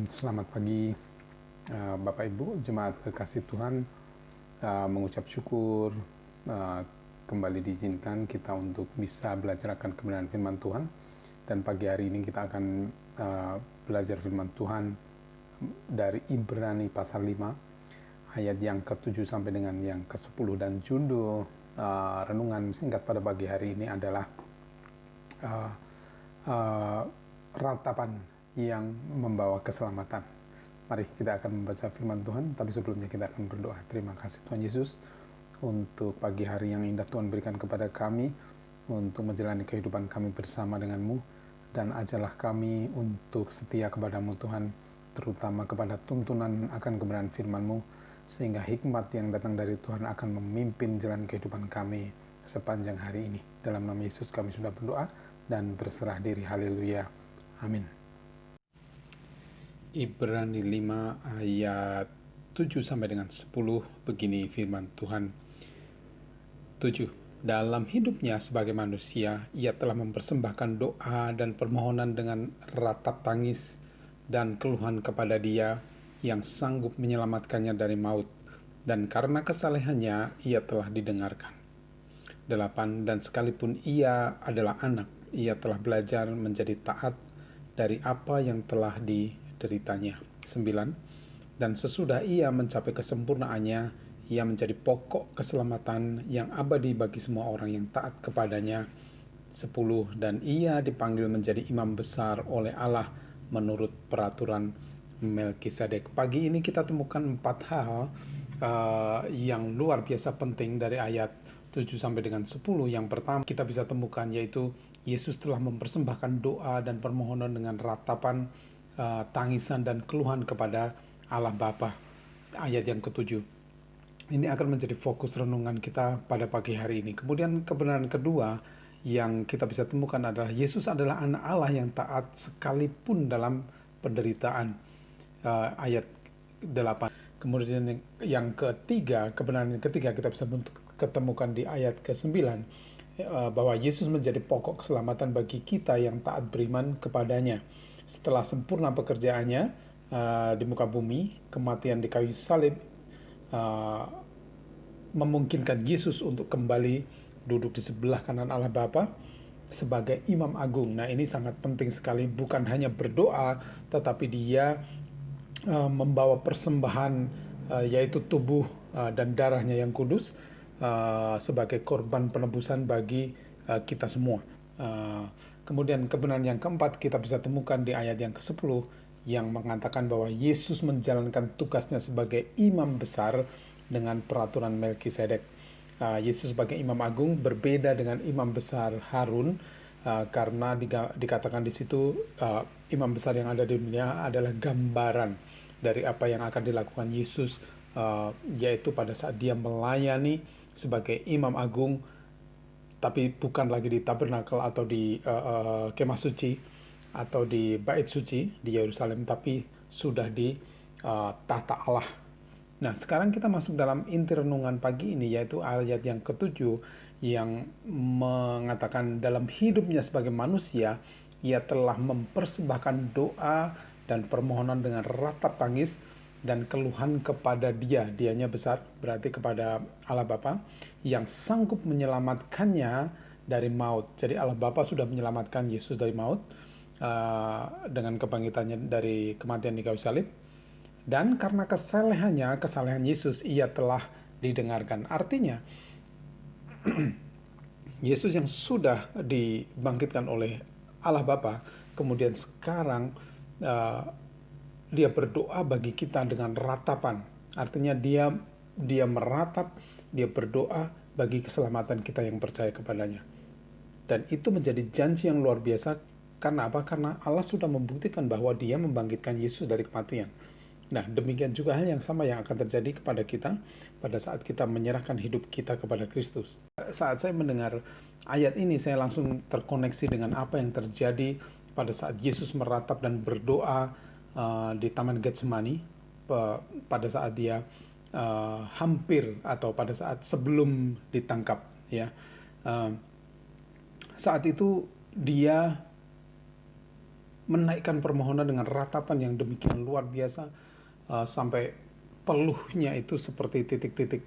Selamat pagi Bapak Ibu, jemaat kekasih Tuhan. Mengucap syukur kembali diizinkan kita untuk bisa belajar akan kebenaran firman Tuhan. Dan pagi hari ini kita akan belajar firman Tuhan dari Ibrani pasal 5 ayat yang ke-7 sampai dengan yang ke-10. Dan judul renungan singkat pada pagi hari ini adalah ratapan yang membawa keselamatan. Mari kita akan membaca firman Tuhan, tapi sebelumnya kita akan berdoa. Terima kasih Tuhan Yesus untuk pagi hari yang indah Tuhan berikan kepada kami untuk menjalani kehidupan kami bersama dengan-Mu, dan ajarlah kami untuk setia kepada-Mu Tuhan, terutama kepada tuntunan akan kebenaran firman-Mu, sehingga hikmat yang datang dari Tuhan akan memimpin jalan kehidupan kami sepanjang hari ini. Dalam nama Yesus kami sudah berdoa dan berserah diri. Haleluya. Amin. Ibrani 5 ayat 7 sampai dengan 10, begini firman Tuhan. 7. Dalam hidupnya sebagai manusia, ia telah mempersembahkan doa dan permohonan dengan ratap tangis dan keluhan kepada Dia yang sanggup menyelamatkannya dari maut, dan karena kesalehannya ia telah didengarkan. 8. Dan sekalipun ia adalah anak, ia telah belajar menjadi taat dari apa yang telah dideritanya. 9. Dan sesudah ia mencapai kesempurnaannya, ia menjadi pokok keselamatan yang abadi bagi semua orang yang taat kepadanya. 10. Dan ia dipanggil menjadi imam besar oleh Allah menurut peraturan Melkisedek. Pagi ini kita temukan 4 hal yang luar biasa penting dari ayat 7 sampai dengan 10. Yang pertama kita bisa temukan yaitu Yesus telah mempersembahkan doa dan permohonan dengan ratapan, tangisan dan keluhan kepada Allah Bapa. Ayat yang ke-7. Ini akan menjadi fokus renungan kita pada pagi hari ini. Kemudian kebenaran kedua yang kita bisa temukan adalah Yesus adalah anak Allah yang taat sekalipun dalam penderitaan. Ayat 8. Kemudian yang ketiga, kebenaran yang ketiga kita bisa ketemukan di ayat ke-9, bahwa Yesus menjadi pokok keselamatan bagi kita yang taat beriman kepadanya. Setelah sempurna pekerjaannya di muka bumi, kematian di kayu salib memungkinkan Yesus untuk kembali duduk di sebelah kanan Allah Bapa sebagai imam agung. Nah, ini sangat penting sekali, bukan hanya berdoa, tetapi dia membawa persembahan yaitu tubuh dan darahnya yang kudus sebagai korban penebusan bagi kita semua. Kemudian kebenaran yang keempat kita bisa temukan di ayat yang ke-10 yang mengatakan bahwa Yesus menjalankan tugasnya sebagai imam besar dengan peraturan Melkisedek. Yesus sebagai imam agung berbeda dengan imam besar Harun, karena dikatakan di situ imam besar yang ada di dunia adalah gambaran dari apa yang akan dilakukan Yesus, yaitu pada saat dia melayani sebagai imam agung, tapi bukan lagi di tabernakel atau di kemah suci atau di bait suci di Yerusalem, tapi sudah di tahta Allah. Nah, sekarang kita masuk dalam inti renungan pagi ini, yaitu ayat yang ke-7 yang mengatakan dalam hidupnya sebagai manusia, ia telah mempersembahkan doa dan permohonan dengan ratap tangis dan keluhan kepada dianya besar, berarti kepada Allah Bapa, yang sanggup menyelamatkannya dari maut. Jadi Allah Bapa sudah menyelamatkan Yesus dari maut dengan kebangkitannya dari kematian di kayu salib. Dan karena kesalehan Yesus, ia telah didengarkan. Artinya, Yesus yang sudah dibangkitkan oleh Allah Bapa, kemudian sekarang dia berdoa bagi kita dengan ratapan. Artinya dia meratap, dia berdoa bagi keselamatan kita yang percaya kepadanya. Dan itu menjadi janji yang luar biasa. Karena apa? Karena Allah sudah membuktikan bahwa dia membangkitkan Yesus dari kematian. Nah, demikian juga hal yang sama yang akan terjadi kepada kita pada saat kita menyerahkan hidup kita kepada Kristus. Saat saya mendengar ayat ini, saya langsung terkoneksi dengan apa yang terjadi pada saat Yesus meratap dan berdoa di Taman Getsemani pada saat dia hampir atau pada saat sebelum ditangkap, ya. Saat itu dia menaikkan permohonan dengan ratapan yang demikian luar biasa, sampai peluhnya itu seperti titik-titik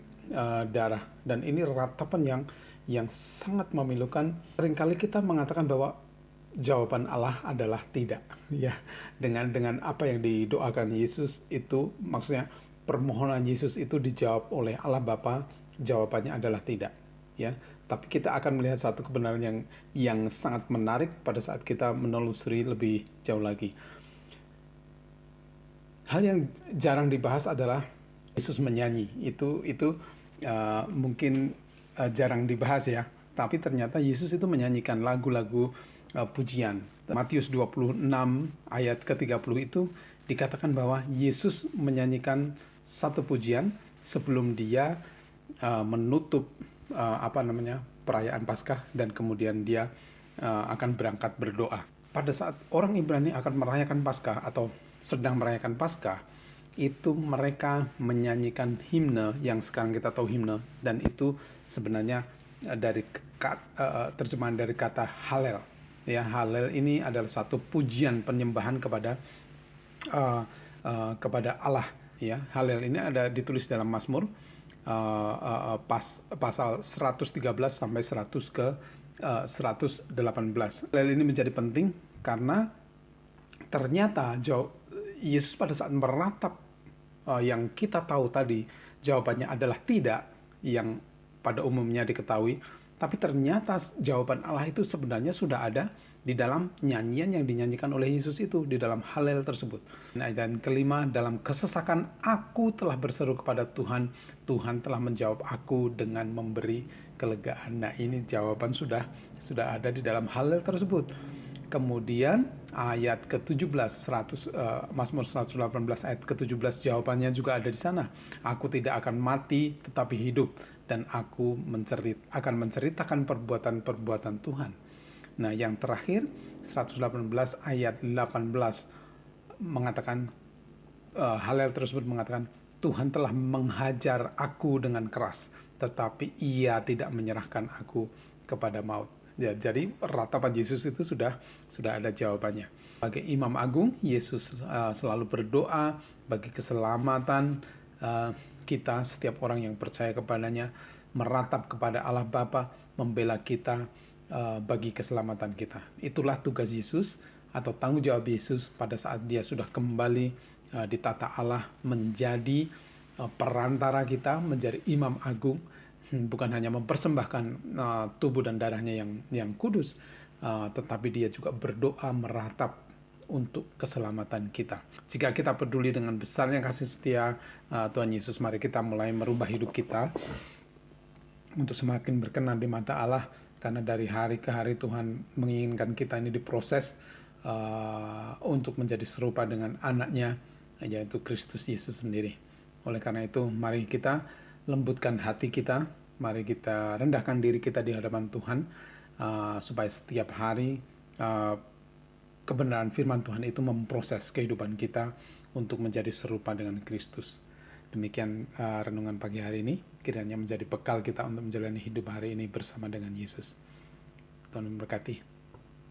darah. Dan ini ratapan yang sangat memilukan. Seringkali kita mengatakan bahwa jawaban Allah adalah tidak, ya. Dengan apa yang didoakan Yesus itu, maksudnya permohonan Yesus itu dijawab oleh Allah Bapa, jawabannya adalah tidak, ya. Tapi kita akan melihat satu kebenaran yang sangat menarik pada saat kita menelusuri lebih jauh lagi. Hal yang jarang dibahas adalah Yesus menyanyi. Itu mungkin jarang dibahas, ya. Tapi ternyata Yesus itu menyanyikan lagu-lagu pujian. Matius 26 ayat ke-30 itu dikatakan bahwa Yesus menyanyikan satu pujian sebelum dia menutup perayaan Paskah, dan kemudian dia akan berangkat berdoa. Pada saat orang Ibrani akan merayakan Paskah atau sedang merayakan Paskah, itu mereka menyanyikan himne yang sekarang kita tahu himne, dan itu sebenarnya dari terjemahan dari kata Hallel. Ya, Hallel ini adalah satu pujian penyembahan kepada Allah. Ya, Hallel ini ada ditulis dalam Mazmur pasal 113 sampai 118. Hallel ini menjadi penting karena ternyata Yesus pada saat meratap yang kita tahu tadi jawabannya adalah tidak, yang pada umumnya diketahui. Tapi ternyata jawaban Allah itu sebenarnya sudah ada di dalam nyanyian yang dinyanyikan oleh Yesus itu, di dalam Hallel tersebut. Dan kelima, dalam kesesakan aku telah berseru kepada Tuhan, Tuhan telah menjawab aku dengan memberi kelegaan. Nah, ini jawaban sudah ada di dalam Hallel tersebut. Kemudian ayat ke-17, Mazmur 118 ayat ke-17, jawabannya juga ada di sana. Aku tidak akan mati tetapi hidup, dan aku akan menceritakan perbuatan-perbuatan Tuhan. Nah, yang terakhir 118 ayat 18 mengatakan, Hallel tersebut mengatakan, Tuhan telah menghajar aku dengan keras, tetapi ia tidak menyerahkan aku kepada maut. Ya, jadi ratapan Yesus itu sudah ada jawabannya. Sebagai Imam Agung, Yesus selalu berdoa bagi keselamatan kita, setiap orang yang percaya kepadanya, meratap kepada Allah Bapa, membela kita bagi keselamatan kita. Itulah tugas Yesus atau tanggung jawab Yesus pada saat dia sudah kembali di tata Allah, menjadi perantara kita, menjadi Imam Agung. Bukan hanya mempersembahkan tubuh dan darahnya yang kudus, tetapi dia juga berdoa meratap untuk keselamatan kita. Jika kita peduli dengan besarnya kasih setia Tuhan Yesus, mari kita mulai merubah hidup kita untuk semakin berkenan di mata Allah, karena dari hari ke hari Tuhan menginginkan kita ini diproses untuk menjadi serupa dengan anaknya, yaitu Kristus Yesus sendiri. Oleh karena itu, mari kita lembutkan hati kita, mari kita rendahkan diri kita di hadapan Tuhan, supaya setiap hari kebenaran firman Tuhan itu memproses kehidupan kita untuk menjadi serupa dengan Kristus. Demikian renungan pagi hari ini, kiranya menjadi bekal kita untuk menjalani hidup hari ini bersama dengan Yesus. Tuhan memberkati.